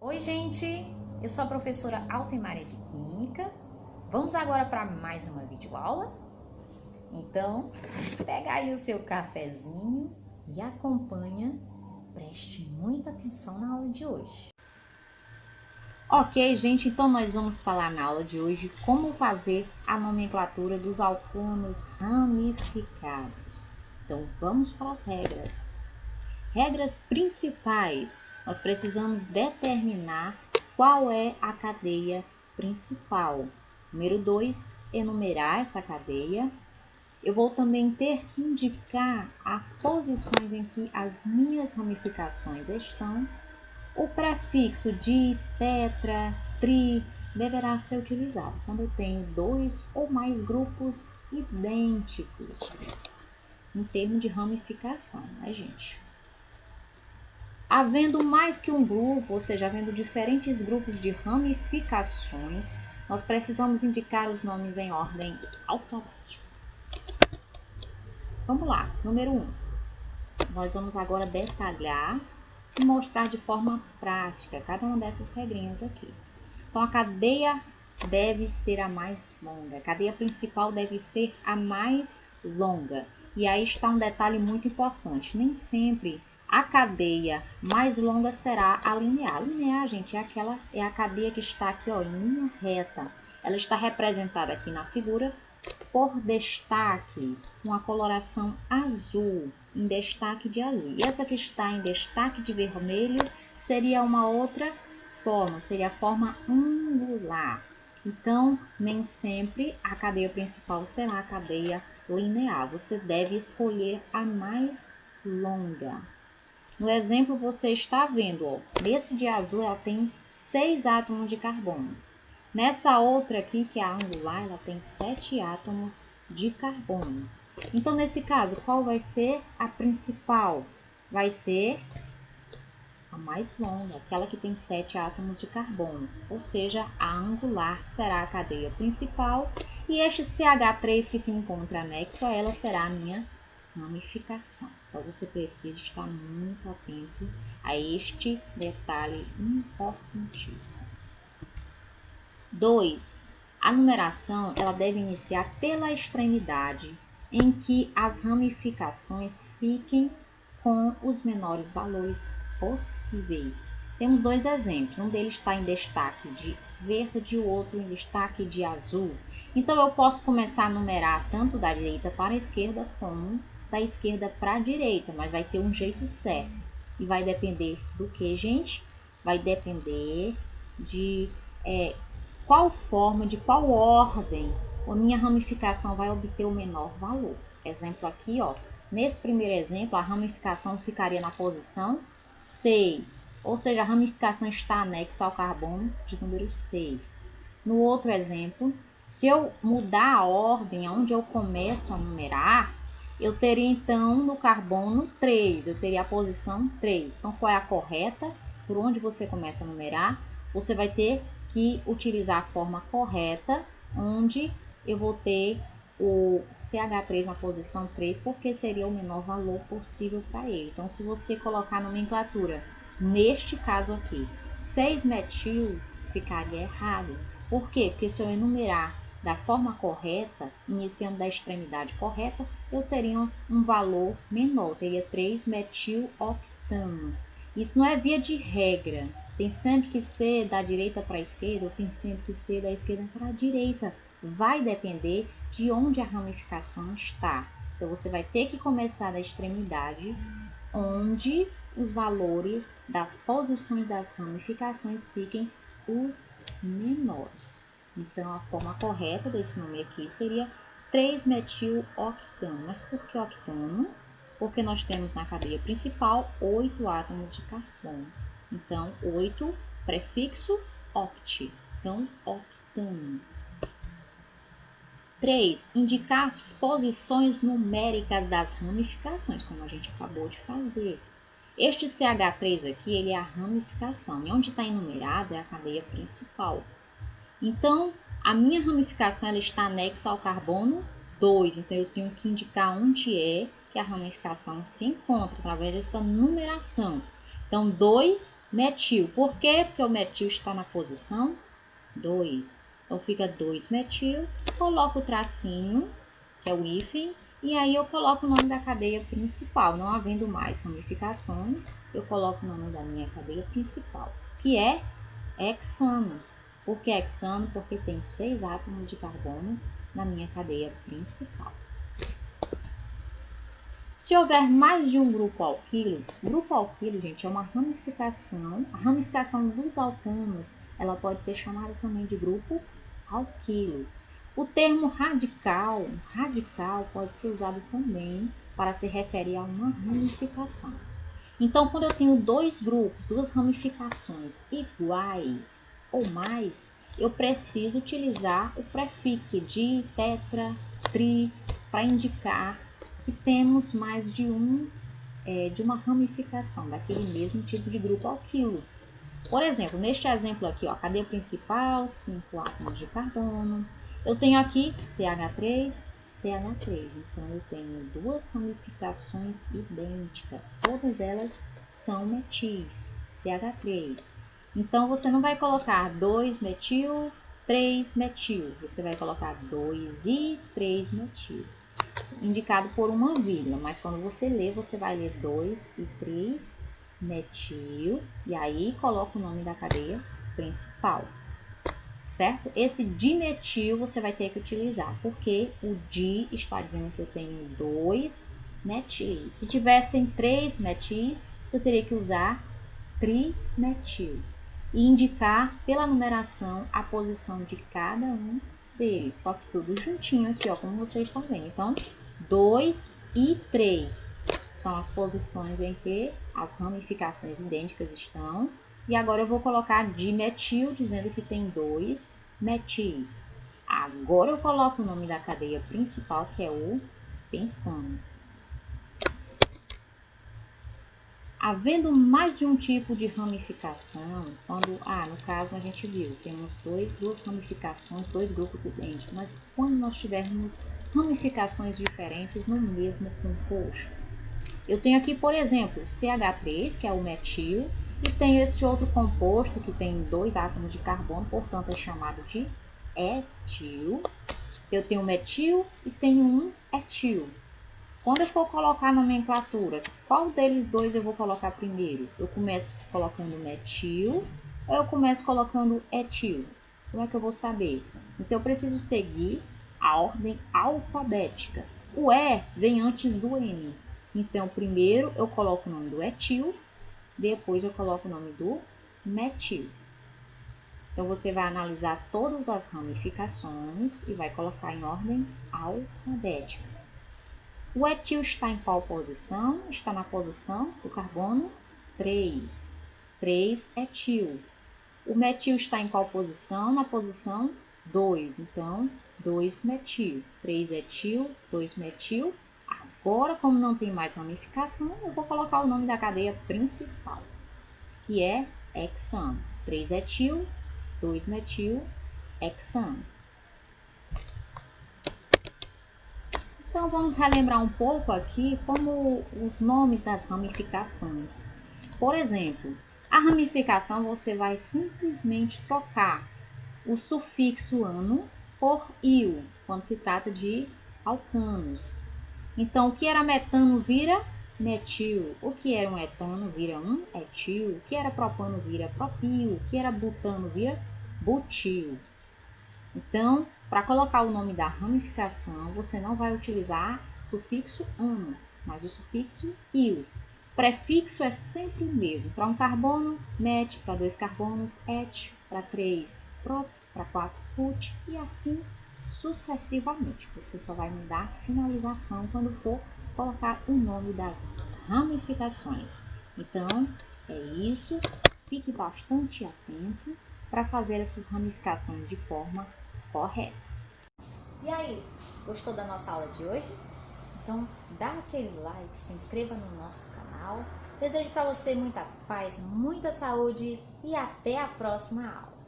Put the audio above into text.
Oi, gente! Eu sou a professora Altemária de Química. Vamos agora para mais uma videoaula? Então, pega aí o seu cafezinho e acompanha. Preste muita atenção na aula de hoje. Ok, gente, então nós vamos falar na aula de hoje como fazer a nomenclatura dos alcanos ramificados. Então, vamos para as regras. Regras principais. Nós precisamos determinar qual é a cadeia principal. Número 2, enumerar essa cadeia. Eu vou também ter que indicar as posições em que as minhas ramificações estão. O prefixo di, tetra, tri deverá ser utilizado quando eu tenho dois ou mais grupos idênticos, em termos de ramificação, né, gente? Havendo mais que um grupo, ou seja, havendo diferentes grupos de ramificações, nós precisamos indicar os nomes em ordem alfabética. Vamos lá, número 1. Nós vamos agora detalhar e mostrar de forma prática cada uma dessas regrinhas aqui. Então, a cadeia deve ser a mais longa, a cadeia principal deve ser a mais longa. E aí está um detalhe muito importante, nem sempre a cadeia mais longa será a linear. A linear, gente, é a cadeia que está aqui, ó, em linha reta. Ela está representada aqui na figura por destaque, com a coloração azul, em destaque de azul. E essa que está em destaque de vermelho seria uma outra forma, seria a forma angular. Então, nem sempre a cadeia principal será a cadeia linear. Você deve escolher a mais longa. No exemplo, você está vendo, ó, nesse de azul ela tem 6 átomos de carbono. Nessa outra aqui, que é a angular, ela tem 7 átomos de carbono. Então, nesse caso, qual vai ser a principal? Vai ser a mais longa, aquela que tem 7 átomos de carbono. Ou seja, a angular será a cadeia principal e este CH3 que se encontra anexo a ela será a minha ramificação. Então, você precisa estar muito atento a este detalhe importantíssimo. 2. A numeração ela deve iniciar pela extremidade em que as ramificações fiquem com os menores valores possíveis. Temos dois exemplos, um deles está em destaque de verde e o outro em destaque de azul. Então, eu posso começar a numerar tanto da direita para a esquerda como da esquerda para a direita, mas vai ter um jeito certo. E vai depender do que, gente? Vai depender de qual forma, de qual ordem a minha ramificação vai obter o menor valor. Exemplo aqui, ó. Nesse primeiro exemplo, a ramificação ficaria na posição 6, ou seja, a ramificação está anexa ao carbono de número 6. No outro exemplo, se eu mudar a ordem onde eu começo a numerar, eu teria então no carbono 3, eu teria a posição 3. Então, qual é a correta? Por onde você começa a numerar, você vai ter que utilizar a forma correta, onde eu vou ter o CH3 na posição 3, porque seria o menor valor possível para ele. Então, se você colocar a nomenclatura, neste caso aqui, 6-metil, ficaria errado. Por quê? Porque se eu enumerar da forma correta, iniciando da extremidade correta, eu teria um valor menor, eu teria 3-metiloctano. Isso não é via de regra, tem sempre que ser da direita para a esquerda, ou tem sempre que ser da esquerda para a direita. Vai depender de onde a ramificação está. Então, você vai ter que começar da extremidade, onde os valores das posições das ramificações fiquem os menores. Então, a forma correta desse nome aqui seria 3-metiloctano. Mas por que octano? Porque nós temos na cadeia principal 8 átomos de carbono. Então, 8, prefixo oct. Então, octano. 3. Indicar as posições numéricas das ramificações, como a gente acabou de fazer. Este CH3 aqui, ele é a ramificação. E onde está enumerado é a cadeia principal. Então, a minha ramificação ela está anexa ao carbono 2. Então, eu tenho que indicar onde é que a ramificação se encontra, através desta numeração. Então, 2-metil. Por quê? Porque o metil está na posição 2. Então, fica 2-metil. Coloco o tracinho, que é o hífen, e aí eu coloco o nome da cadeia principal. Não havendo mais ramificações, eu coloco o nome da minha cadeia principal, que é hexano. Por que hexano? Porque tem 6 átomos de carbono na minha cadeia principal. Se houver mais de um grupo alquilo, gente, é uma ramificação. A ramificação dos alcanos, ela pode ser chamada também de grupo alquilo. O termo radical pode ser usado também para se referir a uma ramificação. Então, quando eu tenho dois grupos, duas ramificações iguais ou mais, eu preciso utilizar o prefixo di, tetra, tri, para indicar que temos mais de uma ramificação daquele mesmo tipo de grupo alquilo. Por exemplo, neste exemplo aqui, ó, cadeia principal, 5 átomos de carbono. Eu tenho aqui CH3, CH3. Então, eu tenho duas ramificações idênticas. Todas elas são metis, CH3. Então, você não vai colocar 2-metil, 3-metil. Você vai colocar 2 e 3-metil. Indicado por uma vírgula, mas quando você lê, você vai ler 2 e 3-metil. E aí, coloca o nome da cadeia principal. Certo? Esse dimetil você vai ter que utilizar, porque o di está dizendo que eu tenho 2 metis. Se tivessem 3 metis, eu teria que usar trimetil e indicar pela numeração a posição de cada um deles. Só que tudo juntinho aqui, ó, como vocês estão vendo. Então, 2 e 3 são as posições em que as ramificações idênticas estão. E agora eu vou colocar dimetil, dizendo que tem 2 metis. Agora eu coloco o nome da cadeia principal, que é o pentano. Havendo mais de um tipo de ramificação, no caso a gente viu, temos duas ramificações, dois grupos idênticos, mas quando nós tivermos ramificações diferentes no mesmo composto. Eu tenho aqui, por exemplo, CH3, que é o metil, e tenho este outro composto que tem 2 átomos de carbono, portanto é chamado de etil. Eu tenho metil e tenho um etil. Quando eu for colocar a nomenclatura, qual deles dois eu vou colocar primeiro? Eu começo colocando metil ou eu começo colocando etil? Como é que eu vou saber? Então eu preciso seguir a ordem alfabética. O E vem antes do M. Então primeiro eu coloco o nome do etil, depois eu coloco o nome do metil. Então, você vai analisar todas as ramificações e vai colocar em ordem alfabética. O etil está em qual posição? Está na posição do carbono 3. 3-etil. O metil está em qual posição? Na posição 2. Então, 2-metil. 3-etil, 2-metil. Agora, como não tem mais ramificação, eu vou colocar o nome da cadeia principal, que é hexano. 3-etil, 2-metil, hexano. Então, vamos relembrar um pouco aqui como os nomes das ramificações. Por exemplo, a ramificação você vai simplesmente trocar o sufixo ano por il, quando se trata de alcanos. Então, o que era metano vira metil, o que era um etano vira um etil, o que era propano vira propil, o que era butano vira butil. Então, para colocar o nome da ramificação, você não vai utilizar o sufixo ano, mas o sufixo il. O prefixo é sempre o mesmo. Para um carbono, met, para 2 carbonos, et, para 3, prop, para 4, put, e assim sucessivamente. Você só vai mudar a finalização quando for colocar o nome das ramificações. Então, é isso. Fique bastante atento para fazer essas ramificações de forma correta. E aí, gostou da nossa aula de hoje? Então, dá aquele like, se inscreva no nosso canal. Desejo para você muita paz, muita saúde e até a próxima aula.